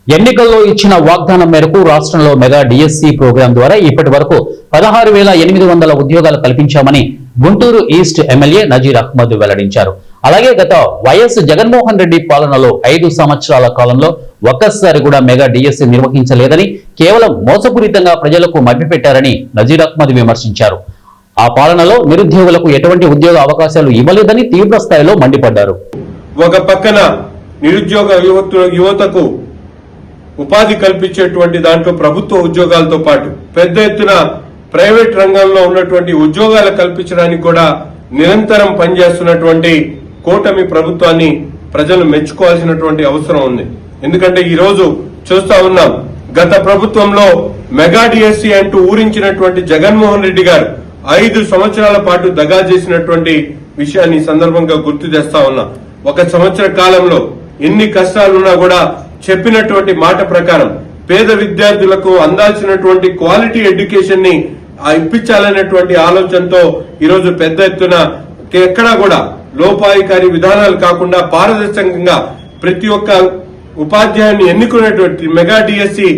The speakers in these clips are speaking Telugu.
ఎన్నికల్లో ఇచ్చిన వాగ్దానం మేరకు రాష్ట్రంలో మెగా డిఎస్సి ప్రోగ్రాం ద్వారా ఇప్పటి వరకు 16,800 ఉద్యోగాలు కల్పించామని గుంటూరు ఈస్ట్ ఎమ్మెల్యే నజీర్ అహ్మద్ వెల్లడించారు. అలాగే గత వైఎస్ జగన్మోహన్ రెడ్డి పాలనలో 5 సంవత్సరాల కాలంలో ఒక్కసారి కూడా మెగా డిఎస్సి నిర్వహించలేదని, కేవలం మోసపూరితంగా ప్రజలకు మభ్యపెట్టారని నజీర్ అహ్మద్ విమర్శించారు. ఆ పాలనలో నిరుద్యోగులకు ఎటువంటి ఉద్యోగ అవకాశాలు ఇవ్వలేదని తీవ్ర స్థాయిలో మండిపడ్డారు. ఒక పక్కన నిరుద్యోగ యువతకు ఉపాధి కల్పించేటువంటి దాంట్లో ప్రభుత్వ ఉద్యోగాలతో పాటు పెద్ద ఎత్తున ప్రైవేట్ రంగంలో ఉన్నటువంటి ఉద్యోగాలు కల్పించడానికి కూడా నిరంతరం పనిచేస్తున్నటువంటి కూటమి ప్రభుత్వాన్ని ప్రజలు మెచ్చుకోవాల్సినటువంటి అవసరం ఉంది. ఎందుకంటే ఈ రోజు చూస్తా ఉన్నాం, గత ప్రభుత్వంలో మెగా డిఎస్సి అంటూ ఊరించినటువంటి జగన్మోహన్ రెడ్డి గారు 5 సంవత్సరాల పాటు దగా చేసినటువంటి విషయాన్ని సందర్భంగా గుర్తు చేస్తా ఉన్నా. 1 సంవత్సర కాలంలో ఎన్ని కష్టాలున్నా కూడా చెప్పినటువంటి మాట ప్రకారం పేద విద్యార్థులకు అందాల్సినటువంటి క్వాలిటీ ఎడ్యుకేషన్ ని ఇప్పించాలనేటువంటి ఆలోచనతో ఈరోజు పెద్ద ఎత్తున ఎక్కడా కూడా లోపాయికారి విధానాలు కాకుండా పారదర్శకంగా ప్రతి ఒక్క ఉపాధ్యాయుని ఎన్నుకునేటువంటి మెగా డిఎస్సి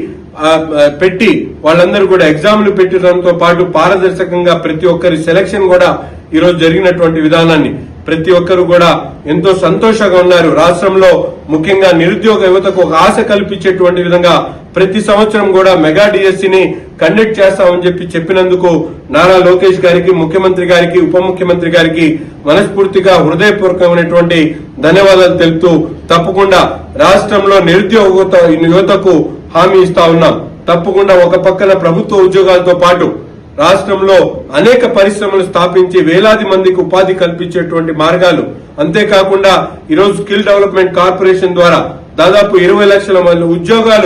పెట్టి వాళ్ళందరూ కూడా ఎగ్జామ్లు పెట్టడంతో పాటు పారదర్శకంగా ప్రతి ఒక్కరి సెలక్షన్ కూడా ఈరోజు జరిగినటువంటి విధానాన్ని ప్రతి ఒక్కరు కూడా ఎంతో సంతోషంగా ఉన్నారు. రాష్ట్రంలో ముఖ్యంగా నిరుద్యోగ యువతకు ఒక ఆశ కల్పించేటువంటి విధంగా ప్రతి సంవత్సరం కూడా మెగా డిఎస్సిని కండక్ట్ చేస్తామని చెప్పినందుకు నారా లోకేష్ గారికి, ముఖ్యమంత్రి గారికి, ఉప ముఖ్యమంత్రి గారికి మనస్ఫూర్తిగా హృదయపూర్వకమైనటువంటి ధన్యవాదాలు తెలుపుతూ తప్పకుండా రాష్ట్రంలో నిరుద్యోగ యువతకు హామీ ఇస్తా ఉన్నాం. తప్పకుండా ఒక పక్కన ప్రభుత్వ ఉద్యోగాలతో పాటు రాష్ట్రంలో అనేక పరిశ్రమలు స్థాపించి వేలాది మందికి ఉపాధి కల్పించేటువంటి మార్గాలు, అంతేకాకుండా ఈరోజు స్కిల్ డెవలప్మెంట్ కార్పొరేషన్ ద్వారా దాదాపు 20 లక్షల మంది ఉద్యోగాలు